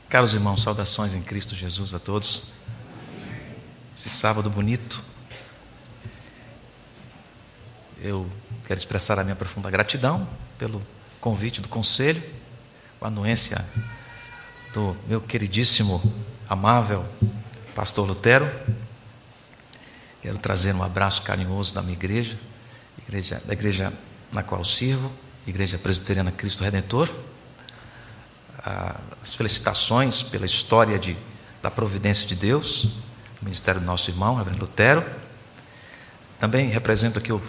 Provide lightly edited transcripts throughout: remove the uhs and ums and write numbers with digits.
Caros irmãos, saudações em Cristo Jesus a todos. Esse sábado bonito, eu quero expressar a minha profunda gratidão pelo convite do conselho, com a anuência do meu queridíssimo, amável pastor Lutero. Quero trazer um abraço carinhoso da minha igreja, da igreja na qual sirvo, Igreja Presbiteriana Cristo Redentor. As felicitações pela história da providência de Deus, o ministério do nosso irmão, reverendo Lutero. Também represento aqui o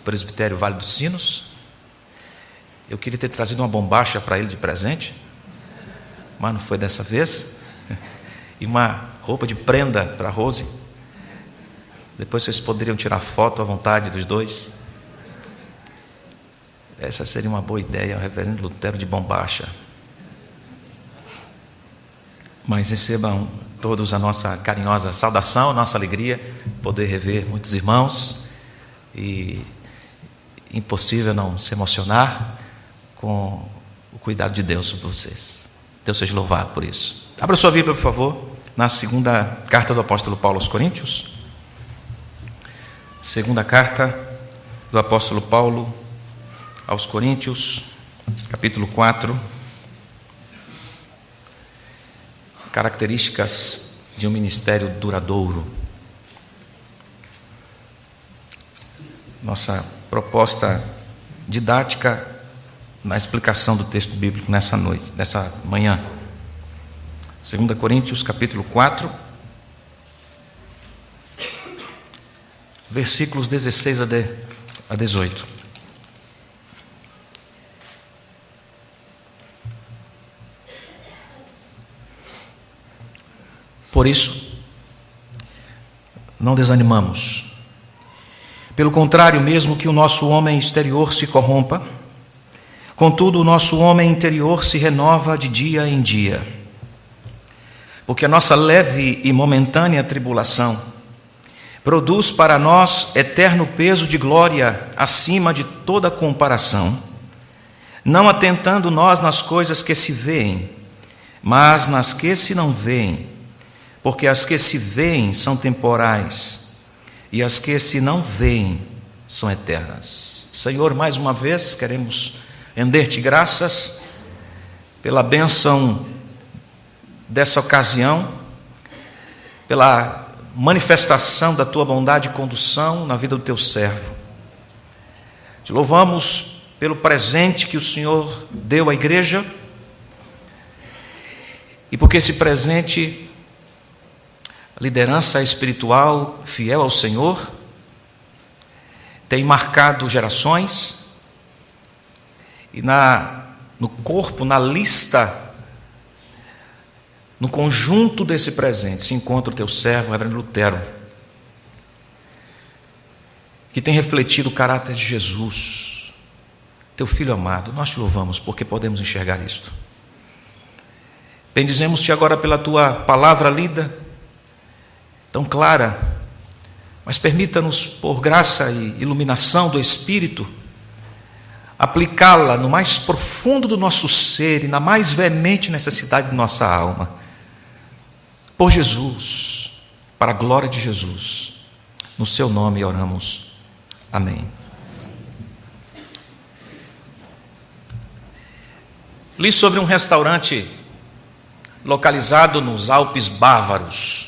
presbitério Vale dos Sinos. Eu queria ter trazido uma bombacha para ele de presente, mas não foi dessa vez. E uma roupa de prenda para a Rose. Depois vocês poderiam tirar foto à vontade dos dois. Essa seria uma boa ideia, o reverendo Lutero de bombacha. Mas recebam todos a nossa carinhosa saudação, nossa alegria, poder rever muitos irmãos, e impossível não se emocionar com o cuidado de Deus sobre vocês. Deus seja louvado por isso. Abra sua Bíblia, por favor, na segunda carta do apóstolo Paulo aos Coríntios. Segunda carta do apóstolo Paulo aos Coríntios, capítulo 4. Características de um ministério duradouro. Nossa proposta didática na explicação do texto bíblico nessa manhã. 2 Coríntios, capítulo 4, versículos 16 a 18. Por isso, não desanimamos. Pelo contrário, mesmo que o nosso homem exterior se corrompa, contudo o nosso homem interior se renova de dia em dia. Porque a nossa leve e momentânea tribulação produz para nós eterno peso de glória acima de toda comparação, não atentando nós nas coisas que se veem, mas nas que se não veem. Porque as que se veem são temporais, e as que se não veem são eternas. Senhor, mais uma vez queremos render-te graças pela bênção dessa ocasião, pela manifestação da tua bondade e condução na vida do teu servo. Te louvamos pelo presente que o Senhor deu à igreja, e porque esse presente, a liderança espiritual fiel ao Senhor, tem marcado gerações, e no corpo, na lista, no conjunto desse presente, se encontra o teu servo, o reverendo Lutero, que tem refletido o caráter de Jesus, teu filho amado. Nós te louvamos porque podemos enxergar isto. Bendizemos-te agora pela tua palavra lida, tão clara, mas permita-nos, por graça e iluminação do Espírito, aplicá-la no mais profundo do nosso ser e na mais veemente necessidade de nossa alma. Por Jesus, para a glória de Jesus, no seu nome oramos. Amém. Li sobre um restaurante localizado nos Alpes Bávaros.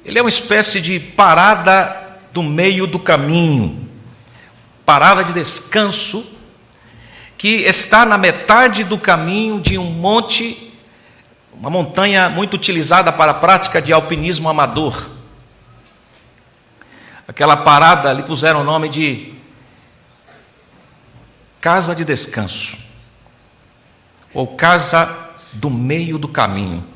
Ele é uma espécie de parada do meio do caminho, parada de descanso, que está na metade do caminho de um monte, uma montanha muito utilizada para a prática de alpinismo amador. Aquela parada lhe puseram o nome de Casa de Descanso, ou Casa do Meio do Caminho.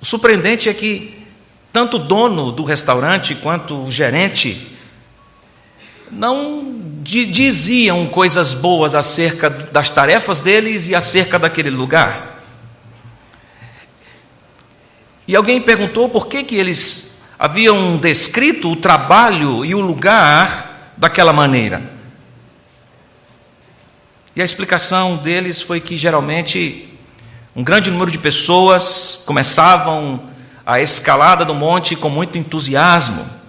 O surpreendente é que tanto o dono do restaurante quanto o gerente não diziam coisas boas acerca das tarefas deles e acerca daquele lugar. E alguém perguntou por que eles haviam descrito o trabalho e o lugar daquela maneira. E a explicação deles foi que geralmente um grande número de pessoas começavam a escalada do monte com muito entusiasmo.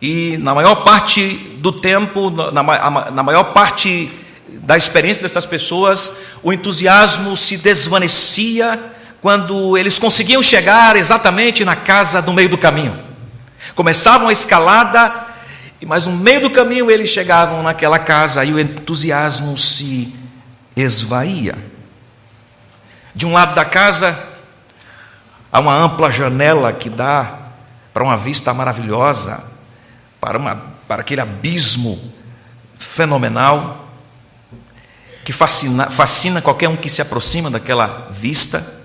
E na maior parte do tempo, na maior parte da experiência dessas pessoas, o entusiasmo se desvanecia quando eles conseguiam chegar exatamente na casa do meio do caminho. Começavam a escalada, mas no meio do caminho eles chegavam naquela casa e o entusiasmo se esvaía. De um lado da casa há uma ampla janela que dá para uma vista maravilhosa, para aquele abismo fenomenal que fascina qualquer um que se aproxima daquela vista.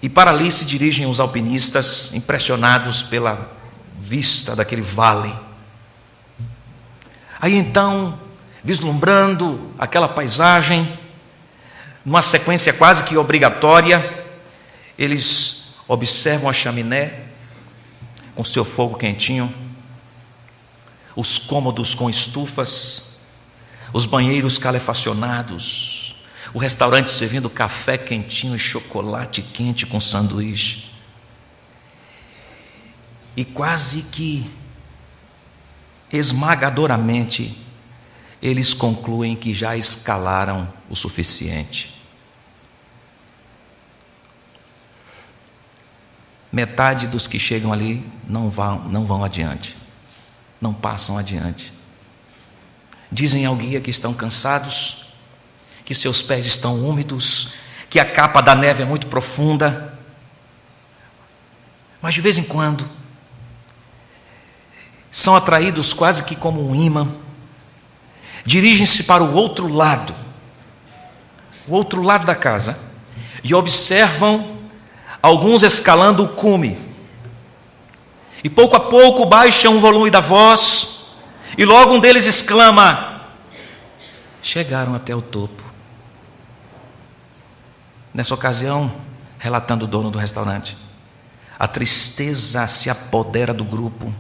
E para ali se dirigem os alpinistas, impressionados pela vista daquele vale. Aí então, vislumbrando aquela paisagem, numa sequência quase que obrigatória, eles observam a chaminé com seu fogo quentinho, os cômodos com estufas, os banheiros calefacionados, o restaurante servindo café quentinho e chocolate quente com sanduíche. E quase que esmagadoramente eles concluem que já escalaram o suficiente. Metade dos que chegam ali não vão adiante, não passam adiante. Dizem ao guia que estão cansados, que seus pés estão úmidos, que a capa da neve é muito profunda. Mas de vez em quando são atraídos quase que como um imã, dirigem-se para o outro lado da casa, e observam alguns escalando o cume. E pouco a pouco baixam o volume da voz, e logo um deles exclama: chegaram até o topo. Nessa ocasião, relatando o dono do restaurante, a tristeza se apodera do grupo.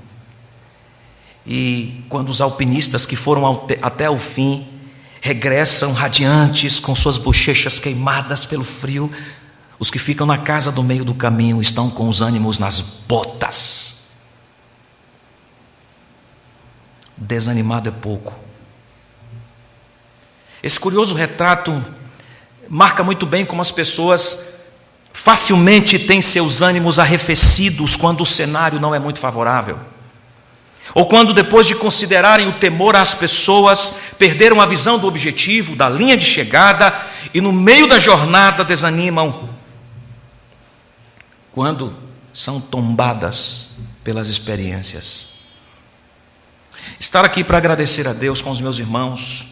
E quando os alpinistas que foram até o fim regressam radiantes, com suas bochechas queimadas pelo frio, os que ficam na casa do meio do caminho estão com os ânimos nas botas. Desanimado é pouco. Esse curioso retrato marca muito bem como as pessoas facilmente têm seus ânimos arrefecidos quando o cenário não é muito favorável. Ou quando, depois de considerarem o temor às pessoas, perderam a visão do objetivo, da linha de chegada, e no meio da jornada desanimam. Quando são tombadas pelas experiências. Estar aqui para agradecer a Deus com os meus irmãos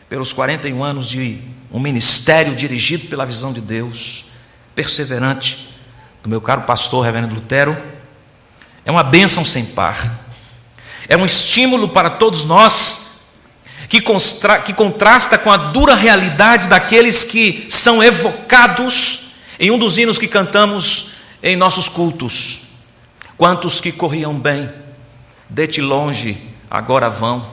pelos 41 anos de um ministério dirigido pela visão de Deus, perseverante, do meu caro pastor, reverendo Lutero, é uma bênção sem par. É um estímulo para todos nós, que contrasta com a dura realidade daqueles que são evocados em um dos hinos que cantamos em nossos cultos. Quantos que corriam bem, de ti longe, agora vão.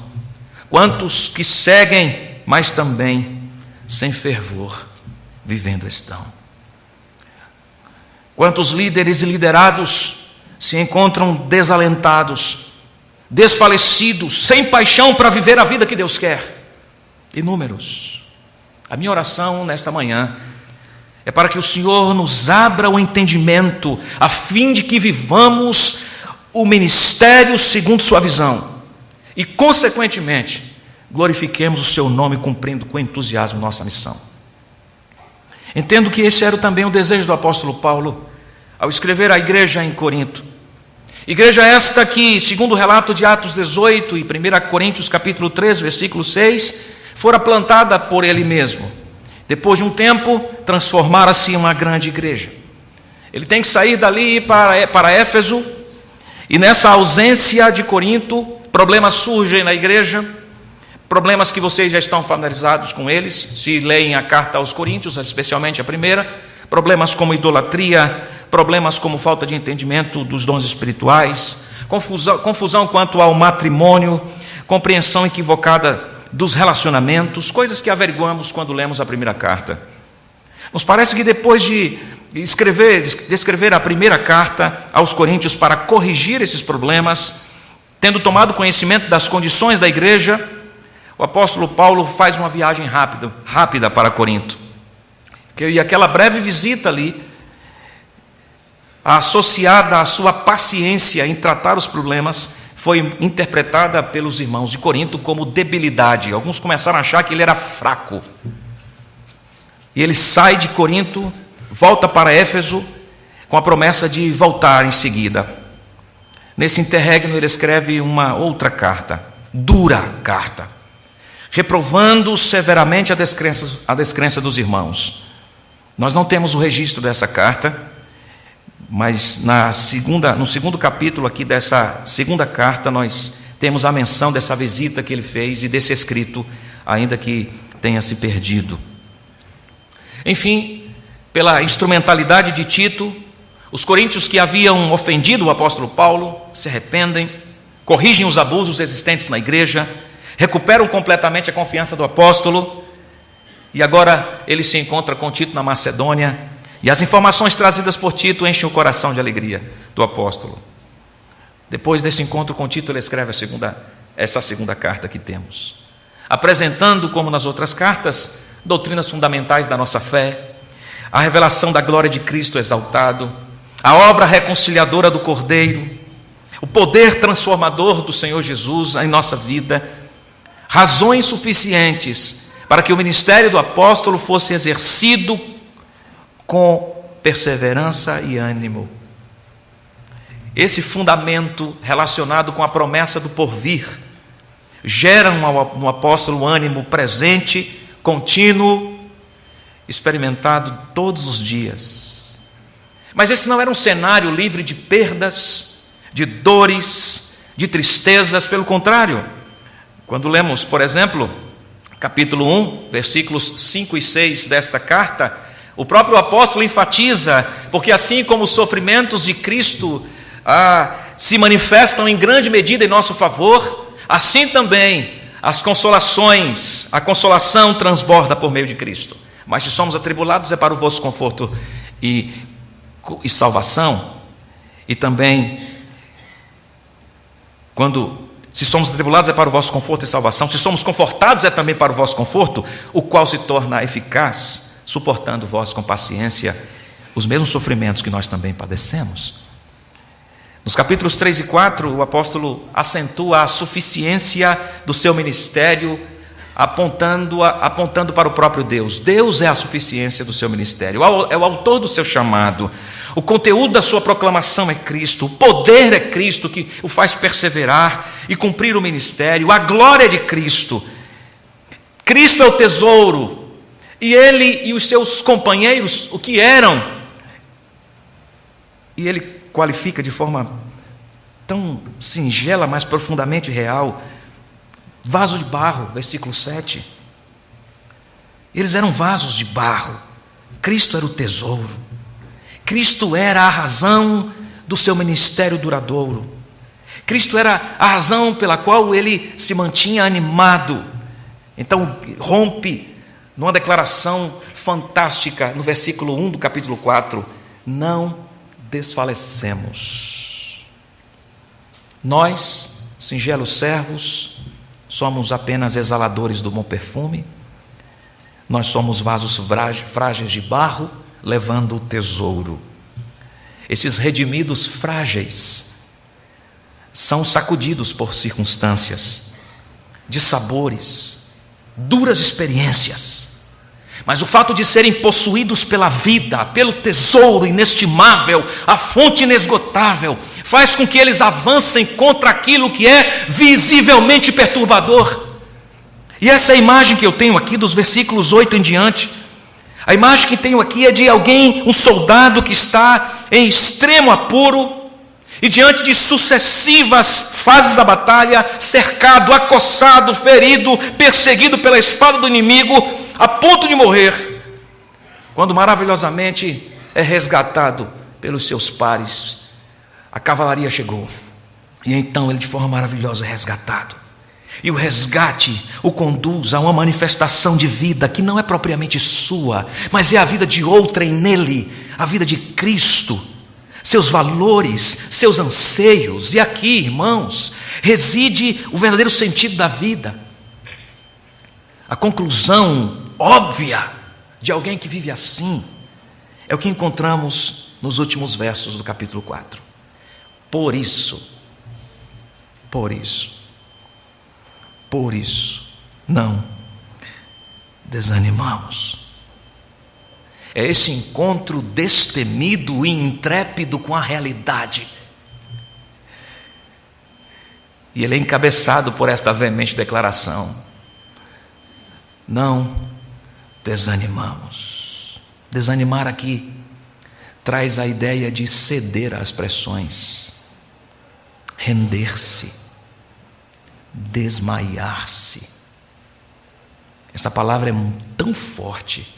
Quantos que seguem, mas também sem fervor, vivendo estão. Quantos líderes e liderados se encontram desalentados, desfalecidos, sem paixão para viver a vida que Deus quer. Inúmeros. A minha oração nesta manhã é para que o Senhor nos abra o entendimento, a fim de que vivamos o ministério segundo sua visão e, consequentemente, glorifiquemos o seu nome, cumprindo com entusiasmo nossa missão. Entendo que esse era também o desejo do apóstolo Paulo ao escrever à igreja em Corinto. Igreja esta que, segundo o relato de Atos 18 e 1 Coríntios capítulo 3, versículo 6, fora plantada por ele mesmo. Depois de um tempo, transformara-se em uma grande igreja. Ele tem que sair dali e ir para Éfeso, e nessa ausência de Corinto, problemas surgem na igreja, problemas que vocês já estão familiarizados com eles, se leem a carta aos Coríntios, especialmente a primeira, problemas como idolatria, problemas como falta de entendimento dos dons espirituais, confusão quanto ao matrimônio, compreensão equivocada dos relacionamentos, coisas que averiguamos quando lemos a primeira carta. Nos parece que depois de escrever a primeira carta aos Coríntios para corrigir esses problemas, tendo tomado conhecimento das condições da igreja, o apóstolo Paulo faz uma viagem rápida para Corinto. E aquela breve visita ali, associada à sua paciência em tratar os problemas, foi interpretada pelos irmãos de Corinto como debilidade. Alguns começaram a achar que ele era fraco. E ele sai de Corinto, volta para Éfeso, com a promessa de voltar em seguida. Nesse interregno ele escreve uma outra carta, dura carta, reprovando severamente a descrença dos irmãos. Nós não temos o registro dessa carta, mas no segundo capítulo aqui dessa segunda carta, nós temos a menção dessa visita que ele fez e desse escrito, ainda que tenha se perdido. Enfim, pela instrumentalidade de Tito, os coríntios que haviam ofendido o apóstolo Paulo se arrependem, corrigem os abusos existentes na igreja, recuperam completamente a confiança do apóstolo, e agora ele se encontra com Tito na Macedônia, e as informações trazidas por Tito enchem o coração de alegria do apóstolo. Depois desse encontro com Tito, ele escreve essa segunda carta que temos, apresentando, como nas outras cartas, doutrinas fundamentais da nossa fé, a revelação da glória de Cristo exaltado, a obra reconciliadora do Cordeiro, o poder transformador do Senhor Jesus em nossa vida, razões suficientes para que o ministério do apóstolo fosse exercido com perseverança e ânimo. Esse fundamento relacionado com a promessa do porvir gera no apóstolo ânimo presente, contínuo, experimentado todos os dias. Mas esse não era um cenário livre de perdas, de dores, de tristezas. Pelo contrário, quando lemos, por exemplo, capítulo 1, versículos 5 e 6 desta carta, o próprio apóstolo enfatiza, porque assim como os sofrimentos de Cristo se manifestam em grande medida em nosso favor, assim também a consolação transborda por meio de Cristo. Mas se somos atribulados é para o vosso conforto e salvação. E também, se somos atribulados é para o vosso conforto e salvação, se somos confortados é também para o vosso conforto, o qual se torna eficaz, suportando vós com paciência os mesmos sofrimentos que nós também padecemos. Nos capítulos 3 e 4, o apóstolo acentua a suficiência do seu ministério, apontando para o próprio Deus. Deus é a suficiência do seu ministério, é o autor do seu chamado. O conteúdo da sua proclamação é Cristo, o poder é Cristo que o faz perseverar e cumprir o ministério, a glória é de Cristo. Cristo é o tesouro, e ele e os seus companheiros, o que eram, e ele qualifica de forma tão singela, mas profundamente real, vaso de barro, versículo 7. Eles eram vasos de barro, Cristo era o tesouro, Cristo era a razão do seu ministério duradouro, Cristo era a razão pela qual ele se mantinha animado. Então rompe numa declaração fantástica no versículo 1 do capítulo 4, não desfalecemos. Nós, singelos servos, somos apenas exaladores do bom perfume, nós somos vasos frágeis de barro, levando o tesouro. Esses redimidos frágeis são sacudidos por circunstâncias, dissabores, duras experiências, mas o fato de serem possuídos pela vida, pelo tesouro inestimável, a fonte inesgotável, faz com que eles avancem contra aquilo que é visivelmente perturbador. E essa é a imagem que eu tenho aqui dos versículos 8 em diante. A imagem que tenho aqui é de alguém, um soldado que está em extremo apuro e diante de sucessivas fases da batalha, cercado, acossado, ferido, perseguido pela espada do inimigo, a ponto de morrer, quando maravilhosamente é resgatado pelos seus pares. A cavalaria chegou, e então ele de forma maravilhosa é resgatado. E o resgate o conduz a uma manifestação de vida que não é propriamente sua, mas é a vida de outrem nele, a vida de Cristo, seus valores, seus anseios. E aqui, irmãos, reside o verdadeiro sentido da vida. A conclusão óbvia de alguém que vive assim é o que encontramos nos últimos versos do capítulo 4. Por isso, não desanimamos. É esse encontro destemido e intrépido com a realidade. E ele é encabeçado por esta veemente declaração: não desanimamos. Desanimar aqui traz a ideia de ceder às pressões, render-se, desmaiar-se. Essa palavra é tão forte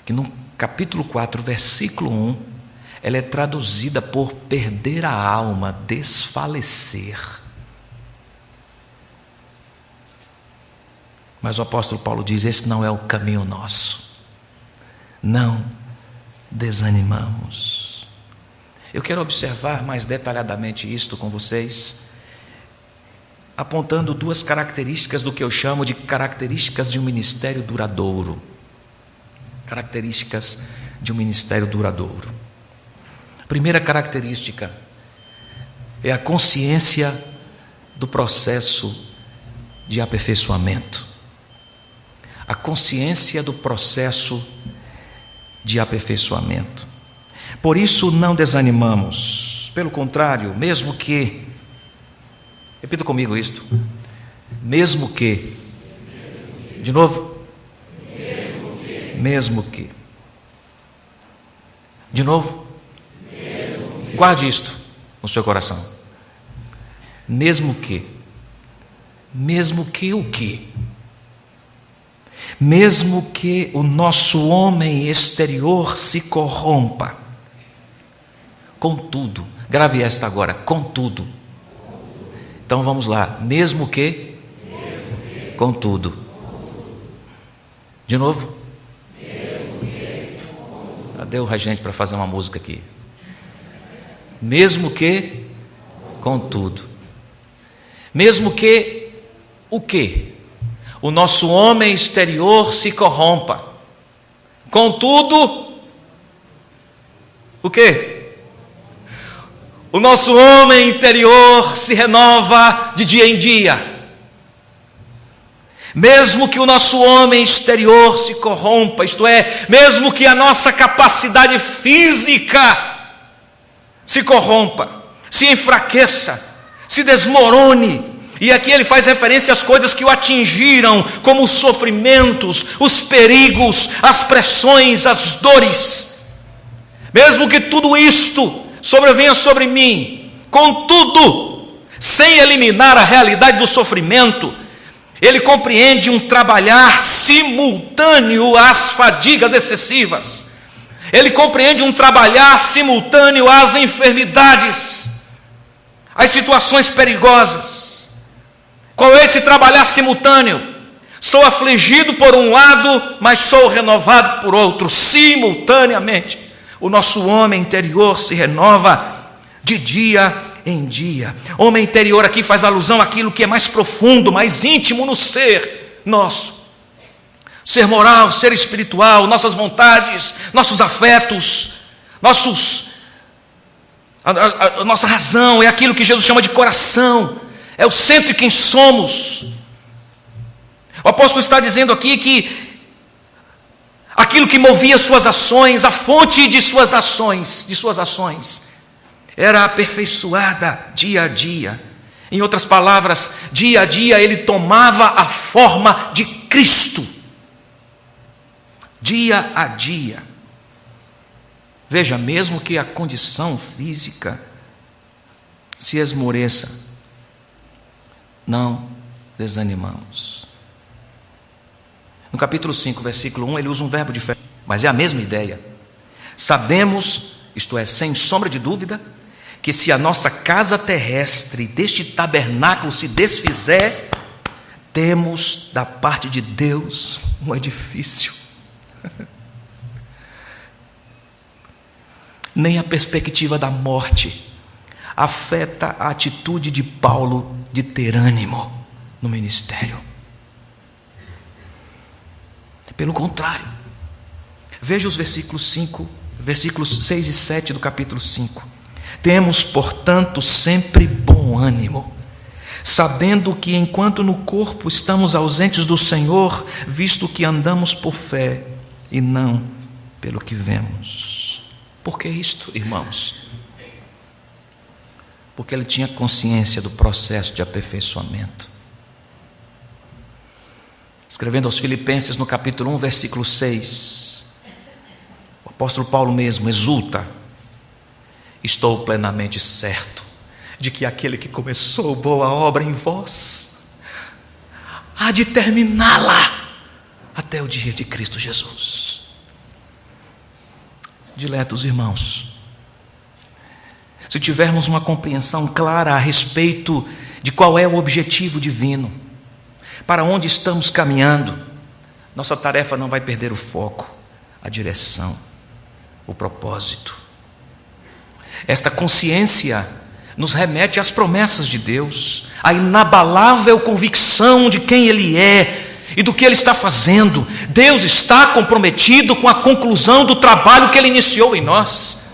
que no capítulo 4, versículo 1, ela é traduzida por perder a alma, desfalecer. Mas o apóstolo Paulo diz: esse não é o caminho nosso. Não desanimamos. Eu quero observar mais detalhadamente isto com vocês, apontando duas características do que eu chamo de características de um ministério duradouro. Características de um ministério duradouro. A primeira característica é a consciência do processo de aperfeiçoamento. A consciência do processo de aperfeiçoamento. Por isso não desanimamos. Pelo contrário, mesmo que, repita comigo isto, mesmo que, de novo, mesmo que, de novo, guarde isto no seu coração. Mesmo que o quê? Mesmo que o nosso homem exterior se corrompa, contudo, grave esta agora, contudo. Então vamos lá, mesmo que, contudo. De novo? Cadê o regente para fazer uma música aqui? Mesmo que, contudo. Mesmo que, o quê? O nosso homem exterior se corrompa. Contudo, o quê? O nosso homem interior se renova de dia em dia. Mesmo que o nosso homem exterior se corrompa, isto é, mesmo que a nossa capacidade física se corrompa, se enfraqueça, se desmorone. E aqui ele faz referência às coisas que o atingiram, como os sofrimentos, os perigos, as pressões, as dores. Mesmo que tudo isto sobrevenha sobre mim, contudo, sem eliminar a realidade do sofrimento, ele compreende um trabalhar simultâneo às fadigas excessivas. Ele compreende um trabalhar simultâneo às enfermidades, às situações perigosas. Qual é esse trabalhar simultâneo? Sou afligido por um lado, mas sou renovado por outro. Simultaneamente, o nosso homem interior se renova de dia em dia. Homem interior aqui faz alusão àquilo que é mais profundo, mais íntimo no ser nosso. Ser moral, ser espiritual, nossas vontades, nossos afetos, a nossa razão, é aquilo que Jesus chama de coração. É o centro de quem somos. O apóstolo está dizendo aqui que aquilo que movia suas ações, a fonte de suas ações, era aperfeiçoada dia a dia. Em outras palavras, dia a dia ele tomava a forma de Cristo. Dia a dia. Veja, mesmo que a condição física se esmoreça, não desanimamos. No capítulo 5, versículo 1, ele usa um verbo diferente, mas é a mesma ideia. Sabemos, isto é, sem sombra de dúvida, que se a nossa casa terrestre deste tabernáculo se desfizer, temos da parte de Deus um edifício. Nem a perspectiva da morte afeta a atitude de Paulo de ter ânimo no ministério. Pelo contrário, veja os versículos 6 e 7 do capítulo 5. Temos, portanto, sempre bom ânimo, sabendo que enquanto no corpo estamos ausentes do Senhor, visto que andamos por fé e não pelo que vemos. Por que isto, irmãos? Porque ele tinha consciência do processo de aperfeiçoamento. Escrevendo aos Filipenses no capítulo 1, versículo 6, o apóstolo Paulo mesmo exulta: estou plenamente certo de que aquele que começou boa obra em vós há de terminá-la até o dia de Cristo Jesus. Diletos irmãos, se tivermos uma compreensão clara a respeito de qual é o objetivo divino, para onde estamos caminhando, nossa tarefa não vai perder o foco, a direção, o propósito. Esta consciência nos remete às promessas de Deus, à inabalável convicção de quem Ele é e do que Ele está fazendo. Deus está comprometido com a conclusão do trabalho que Ele iniciou em nós.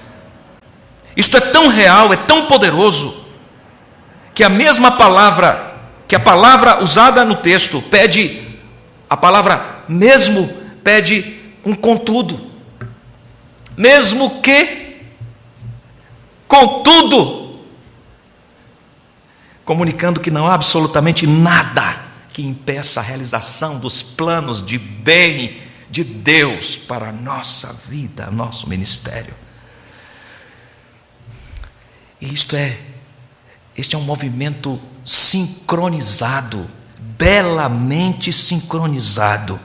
Isto é tão real, é tão poderoso, que a mesma palavra, que a palavra usada no texto pede, a palavra mesmo pede um contudo. Mesmo que, contudo, comunicando que não há absolutamente nada que impeça a realização dos planos de bem de Deus para a nossa vida, nosso ministério. E este é um movimento sincronizado, belamente sincronizado.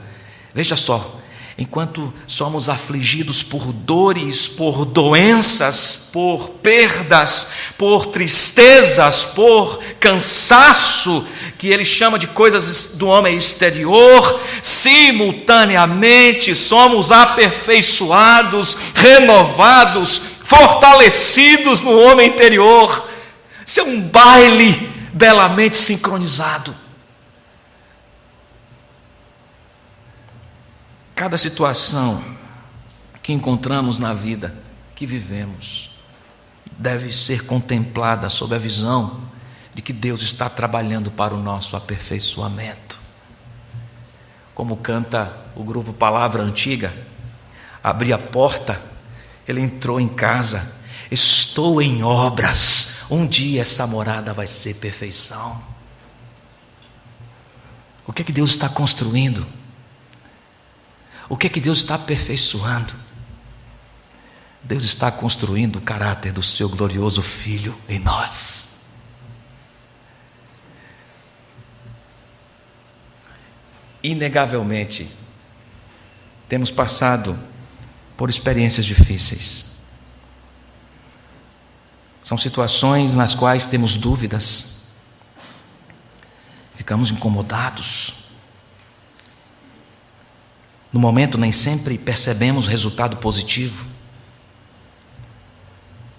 Veja só, enquanto somos afligidos por dores, por doenças, por perdas, por tristezas, por cansaço, que ele chama de coisas do homem exterior, simultaneamente somos aperfeiçoados, renovados, fortalecidos no homem interior. Isso é um baile belamente sincronizado. Cada situação que encontramos na vida, que vivemos, deve ser contemplada sob a visão de que Deus está trabalhando para o nosso aperfeiçoamento. Como canta o grupo Palavra Antiga, abri a porta, ele entrou em casa, estou em obras, um dia essa morada vai ser perfeição. O que é que Deus está construindo? O que é que Deus está aperfeiçoando? Deus está construindo o caráter do seu glorioso Filho em nós. Inegavelmente, temos passado por experiências difíceis. São situações nas quais temos dúvidas, ficamos incomodados. No momento, nem sempre percebemos resultado positivo.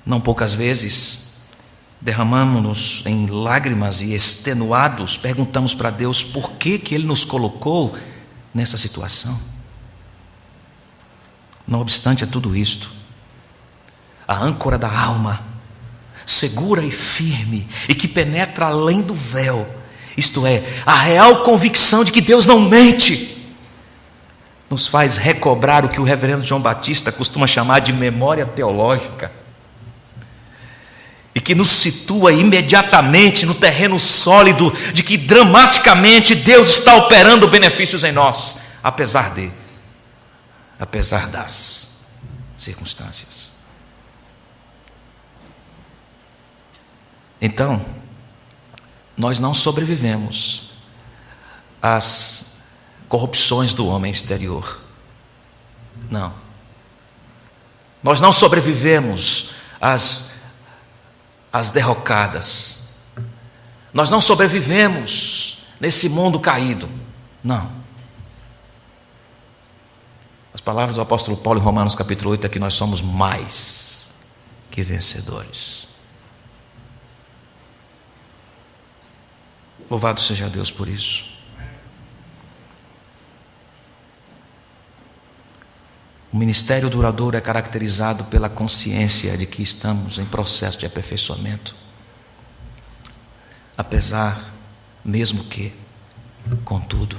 Não poucas vezes, derramamos-nos em lágrimas e extenuados, perguntamos para Deus por que Ele nos colocou nessa situação. Não obstante a tudo isto, a âncora da alma, segura e firme, e que penetra além do véu, isto é, a real convicção de que Deus não mente, nos faz recobrar o que o reverendo João Batista costuma chamar de memória teológica, e que nos situa imediatamente no terreno sólido de que dramaticamente Deus está operando benefícios em nós, apesar das circunstâncias. Então, nós não sobrevivemos às corrupções do homem exterior. Não. Nós não sobrevivemos às derrocadas. Nós não sobrevivemos nesse mundo caído. Não. As palavras do apóstolo Paulo em Romanos capítulo 8 é que nós somos mais que vencedores. Louvado seja Deus por isso. O ministério duradouro é caracterizado pela consciência de que estamos em processo de aperfeiçoamento. Apesar, mesmo que, contudo,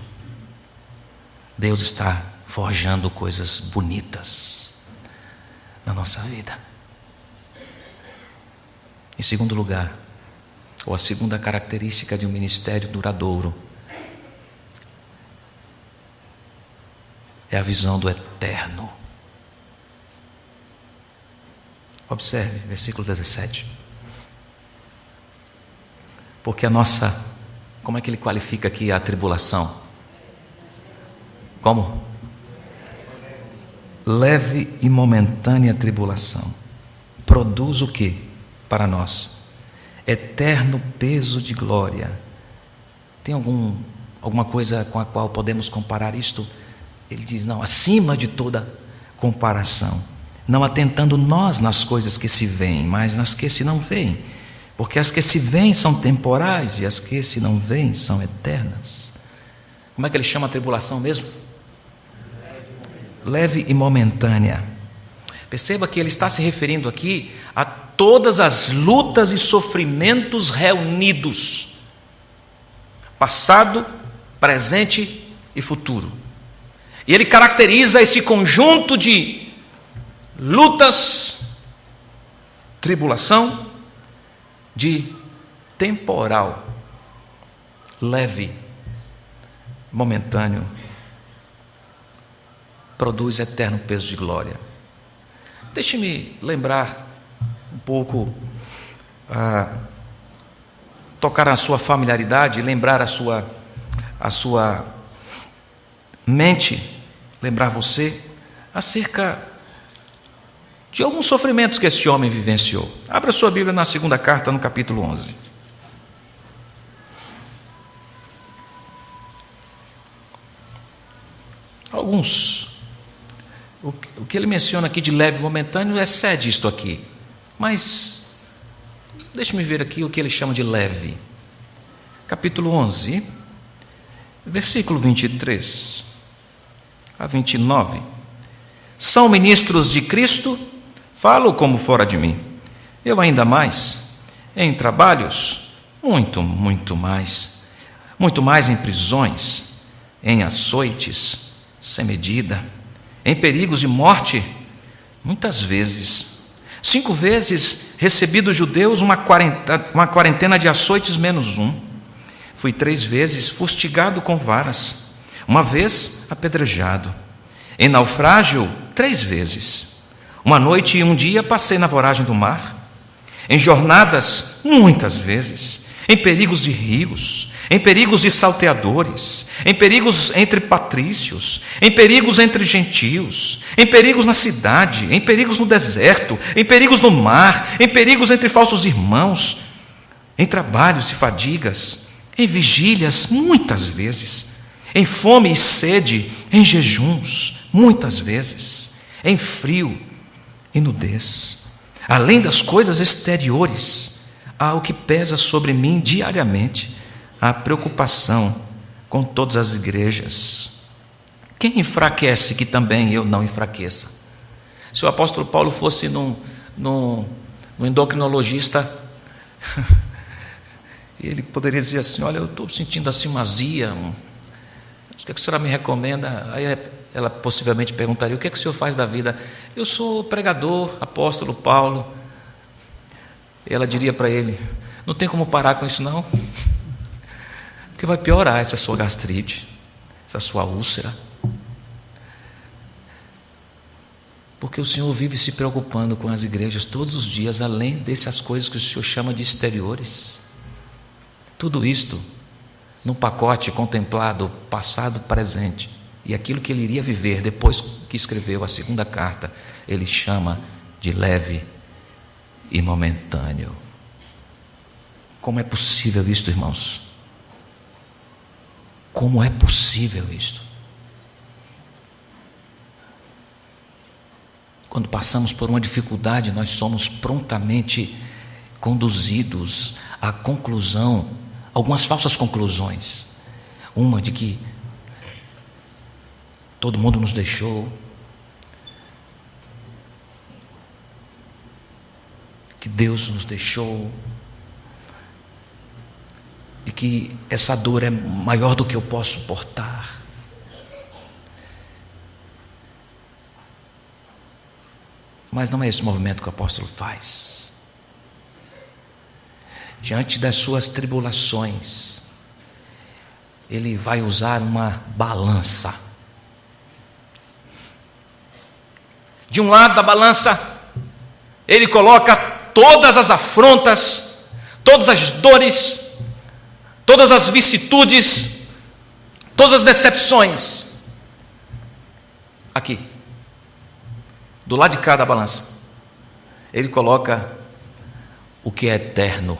Deus está forjando coisas bonitas na nossa vida. Em segundo lugar, ou a segunda característica de um ministério duradouro, é a visão do eterno. Observe, versículo 17. Porque a nossa, como é que ele qualifica aqui a tribulação? Como? Leve e momentânea tribulação produz o que para nós? Eterno peso de glória. Tem alguma coisa com a qual podemos comparar isto? Ele diz, não, acima de toda comparação, não atentando nós nas coisas que se veem, mas nas que se não veem, porque as que se veem são temporais e as que se não veem são eternas. Como é que ele chama a tribulação mesmo? Leve e momentânea. Perceba que ele está se referindo aqui a todas as lutas e sofrimentos reunidos, passado, presente e futuro. E ele caracteriza esse conjunto de lutas, tribulação, de temporal, leve, momentâneo, produz eterno peso de glória. Deixe-me lembrar um pouco, tocar na sua familiaridade, lembrar a sua mente, lembrar você acerca de alguns sofrimentos que esse homem vivenciou. Abra sua Bíblia na segunda carta, no capítulo 11. Alguns. O que ele menciona aqui de leve e momentâneo excede isto aqui. Mas, deixe-me ver aqui o que ele chama de leve. Capítulo 11, versículo 23 a 29. São ministros de Cristo, falo como fora de mim. Eu ainda mais, em trabalhos, muito mais em prisões, em açoites, sem medida, em perigos de morte, muitas vezes. 5 vezes recebi dos judeus uma quarentena de açoites menos um. Fui 3 vezes fustigado com varas, 1 vez apedrejado. Em naufrágio, 3 vezes. 1 noite e 1 dia passei na voragem do mar. Em jornadas, muitas vezes. Em perigos de rios, em perigos de salteadores, em perigos entre patrícios, em perigos entre gentios, em perigos na cidade, em perigos no deserto, em perigos no mar, em perigos entre falsos irmãos, em trabalhos e fadigas, em vigílias, muitas vezes, em fome e sede, em jejuns, muitas vezes, em frio e nudez, além das coisas exteriores. Há o que pesa sobre mim diariamente, a preocupação com todas as igrejas. Quem enfraquece que também eu não enfraqueça? Se o apóstolo Paulo fosse num endocrinologista, ele poderia dizer assim, olha, eu estou sentindo assim uma azia, o que a senhora me recomenda? Aí ela possivelmente perguntaria, o que o senhor faz da vida? Eu sou pregador, apóstolo Paulo. Ela diria para ele, não tem como parar com isso não, porque vai piorar essa sua gastrite, essa sua úlcera, porque o Senhor vive se preocupando com as igrejas todos os dias, além dessas coisas que o Senhor chama de exteriores. Tudo isto num pacote contemplado, passado, presente, e aquilo que ele iria viver depois que escreveu a segunda carta, ele chama de leve e momentâneo. Como é possível isto, irmãos? Como é possível isto? Quando passamos por uma dificuldade, nós somos prontamente conduzidos à conclusão, algumas falsas conclusões. Uma de que todo mundo nos deixou, que Deus nos deixou, de que essa dor é maior do que eu posso suportar. Mas não é esse movimento que o apóstolo faz. Diante das suas tribulações, ele vai usar uma balança. De um lado da balança, ele coloca todas as afrontas, todas as dores, todas as vicissitudes, todas as decepções. Aqui. Do lado de cá da balança, ele coloca o que é eterno.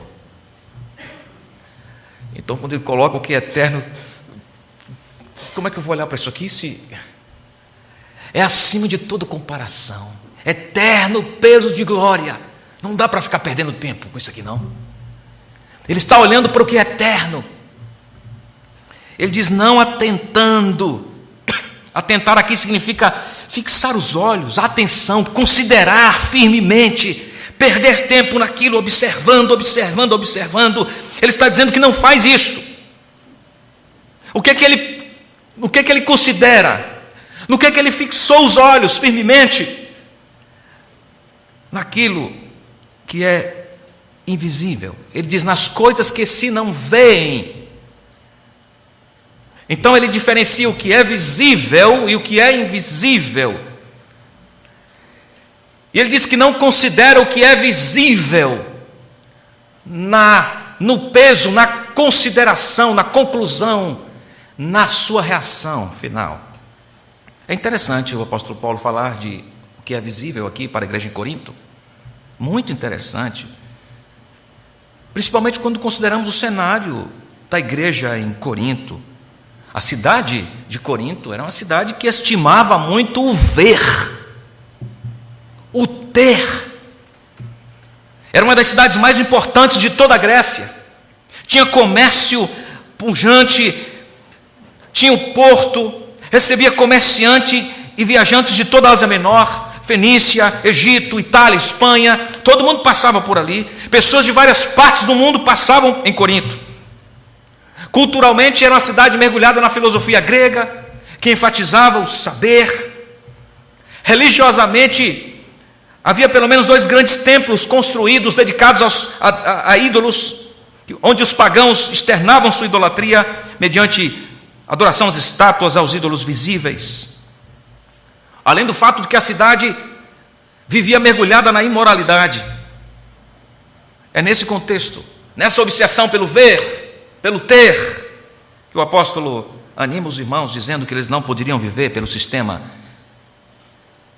Então, quando ele coloca o que é eterno, como é que eu vou olhar para isso aqui? Se é acima de toda comparação, eterno peso de glória. Não dá para ficar perdendo tempo com isso aqui, não. Ele está olhando para o que é eterno. Ele diz: não atentando. Atentar aqui significa fixar os olhos, a atenção, considerar firmemente, perder tempo naquilo, observando. Ele está dizendo que não faz isso. O que é que ele considera? No que é que ele fixou os olhos firmemente? Naquilo que é invisível. Ele diz: nas coisas que se não veem. Então ele diferencia o que é visível e o que é invisível. E ele diz que não considera o que é visível no peso, na consideração, na conclusão, na sua reação final. É interessante o apóstolo Paulo falar de o que é visível aqui para a igreja em Corinto. Muito interessante. Principalmente quando consideramos o cenário da igreja em Corinto. A cidade de Corinto era uma cidade que estimava muito o ver, o ter. Era uma das cidades mais importantes de toda a Grécia. Tinha comércio pujante, tinha o porto, recebia comerciante e viajantes de toda a Ásia Menor, Fenícia, Egito, Itália, Espanha. Todo mundo passava por ali. Pessoas de várias partes do mundo passavam em Corinto. Culturalmente era uma cidade mergulhada na filosofia grega, que enfatizava o saber. Religiosamente, havia pelo menos 2 grandes templos construídos, dedicados a ídolos, onde os pagãos externavam sua idolatria mediante adoração às estátuas, aos ídolos visíveis. Além do fato de que a cidade vivia mergulhada na imoralidade. É nesse contexto, nessa obsessão pelo ver, pelo ter, que o apóstolo anima os irmãos, dizendo que eles não poderiam viver pelo sistema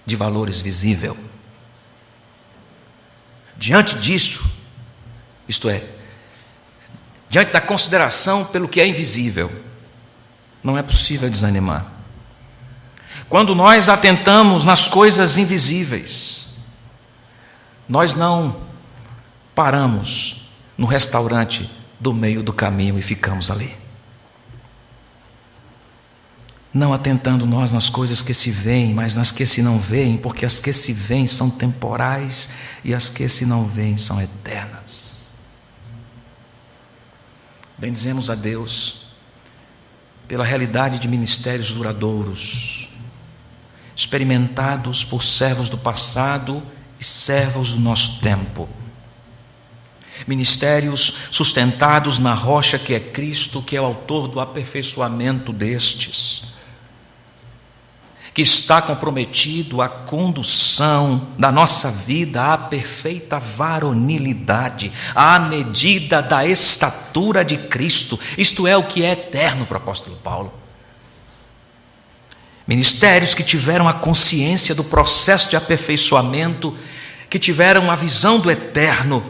de valores visível. Diante disso, isto é, diante da consideração pelo que é invisível, não é possível desanimar. Quando nós atentamos nas coisas invisíveis, nós não paramos no restaurante do meio do caminho e ficamos ali. Não atentando nós nas coisas que se veem, mas nas que se não veem, porque as que se veem são temporais e as que se não veem são eternas. Bendizemos a Deus pela realidade de ministérios duradouros, experimentados por servos do passado e servos do nosso tempo. Ministérios sustentados na rocha que é Cristo, que é o autor do aperfeiçoamento destes, que está comprometido à condução da nossa vida à perfeita varonilidade, à medida da estatura de Cristo. Isto é o que é eterno para o apóstolo Paulo. Ministérios que tiveram a consciência do processo de aperfeiçoamento, que tiveram a visão do eterno.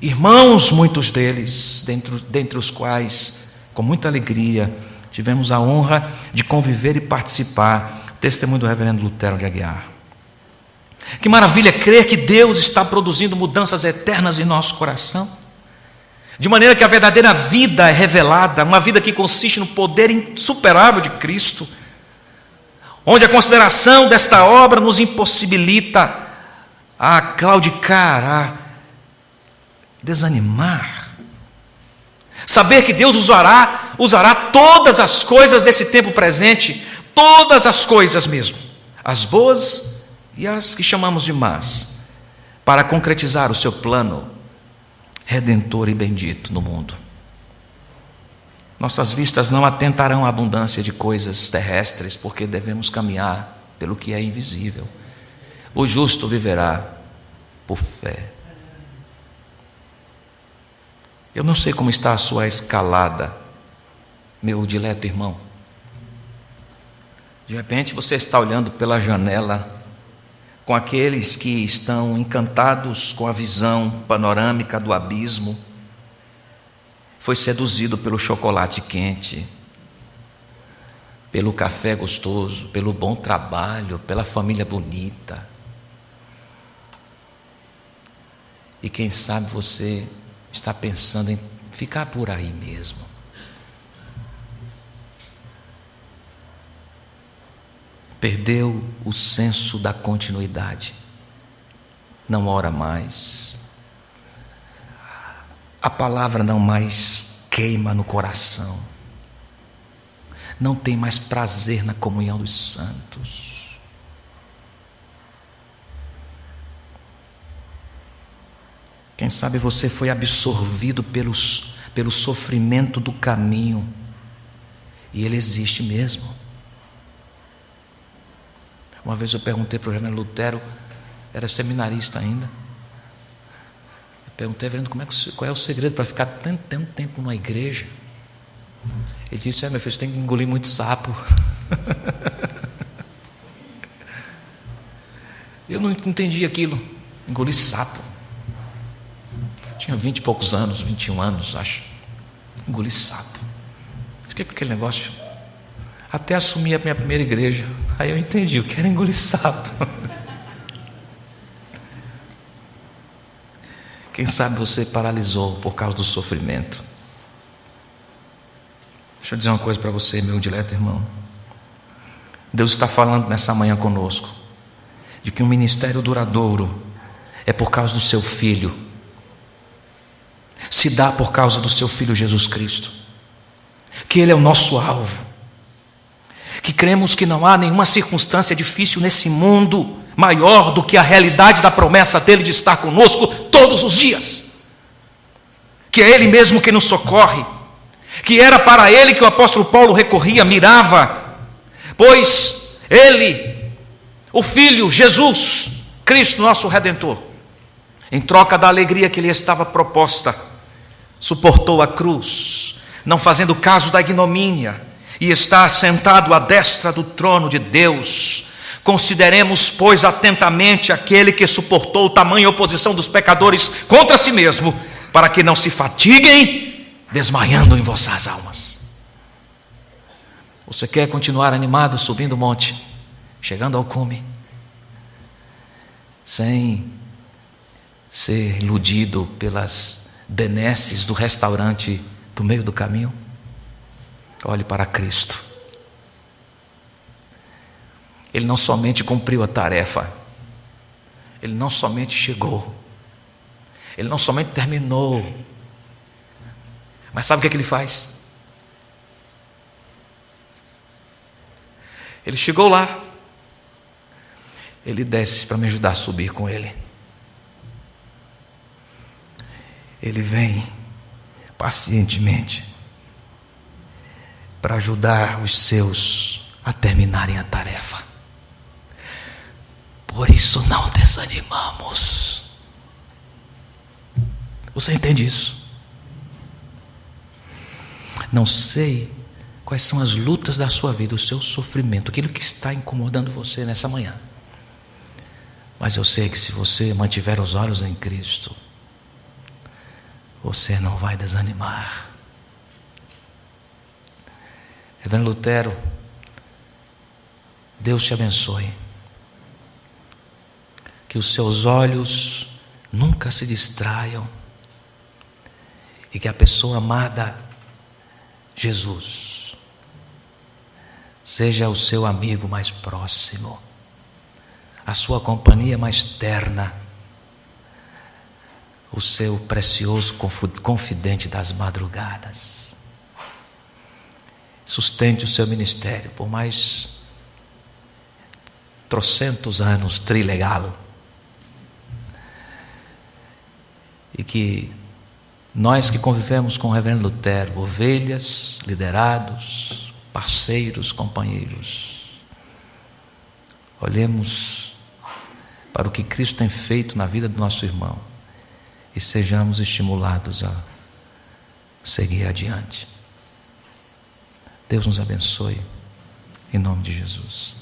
Irmãos, muitos deles, dentre os quais com muita alegria, tivemos a honra de conviver e participar do testemunho do reverendo Lutero de Aguiar. Que maravilha crer que Deus está produzindo mudanças eternas em nosso coração, de maneira que a verdadeira vida é revelada, uma vida que consiste no poder insuperável de Cristo, onde a consideração desta obra nos impossibilita a claudicar, a desanimar. Saber que Deus usará todas as coisas desse tempo presente, todas as coisas mesmo, as boas e as que chamamos de más, para concretizar o seu plano redentor e bendito no mundo. Nossas vistas não atentarão à abundância de coisas terrestres, porque devemos caminhar pelo que é invisível. O justo viverá por fé. Eu não sei como está a sua escalada, meu dileto irmão. De repente você está olhando pela janela com aqueles que estão encantados com a visão panorâmica do abismo. Foi seduzido pelo chocolate quente, pelo café gostoso, pelo bom trabalho, pela família bonita. E quem sabe você está pensando em ficar por aí mesmo. Perdeu o senso da continuidade. Não ora mais. A palavra não mais queima no coração. Não tem mais prazer na comunhão dos santos. Quem sabe você foi absorvido pelo sofrimento do caminho. E ele existe mesmo. Uma vez eu perguntei para o reverendo Lutero, era seminarista ainda. Perguntei, reverendo, qual é o segredo para ficar tanto tempo numa igreja? Ele disse, meu filho, você tem que engolir muito sapo. Eu não entendi aquilo, engolir sapo. Tinha 20 e poucos anos, 21 anos, acho. Engolir sapo. Fiquei com aquele negócio. Até assumi a minha primeira igreja. Aí eu entendi o que era engolir sapo. Quem sabe você paralisou por causa do sofrimento. Deixa eu dizer uma coisa para você, meu dileto irmão. Deus está falando nessa manhã conosco de que um ministério duradouro é por causa do seu Filho. Se dá por causa do seu Filho Jesus Cristo. Que Ele é o nosso alvo. Que cremos que não há nenhuma circunstância difícil nesse mundo maior do que a realidade da promessa dele de estar conosco todos os dias. Que é Ele mesmo que nos socorre. Que era para Ele que o apóstolo Paulo recorria, mirava. Pois Ele, o Filho, Jesus, Cristo, nosso Redentor, em troca da alegria que lhe estava proposta, suportou a cruz, não fazendo caso da ignomínia, e está assentado à destra do trono de Deus. Consideremos, pois, atentamente aquele que suportou tamanha oposição dos pecadores contra si mesmo, para que não se fatiguem, desmaiando em vossas almas. Você quer continuar animado subindo o monte, chegando ao cume, sem ser iludido pelas benesses do restaurante do meio do caminho? Olhe para Cristo. Ele não somente cumpriu a tarefa, Ele não somente chegou, Ele não somente terminou, mas sabe o que Ele faz? Ele chegou lá, Ele desce para me ajudar a subir com Ele. Ele vem pacientemente para ajudar os seus a terminarem a tarefa. Por isso não desanimamos. Você entende isso? Não sei quais são as lutas da sua vida, o seu sofrimento, aquilo que está incomodando você nessa manhã. Mas eu sei que se você mantiver os olhos em Cristo, você não vai desanimar. Reverendo Lutero, Deus te abençoe. Que os seus olhos nunca se distraiam e que a pessoa amada, Jesus, seja o seu amigo mais próximo, a sua companhia mais terna, o seu precioso confidente das madrugadas. Sustente o seu ministério por mais trocentos anos, trilegal. E que nós que convivemos com o Reverendo Lutero, ovelhas, liderados, parceiros, companheiros, olhemos para o que Cristo tem feito na vida do nosso irmão e sejamos estimulados a seguir adiante. Deus nos abençoe, em nome de Jesus.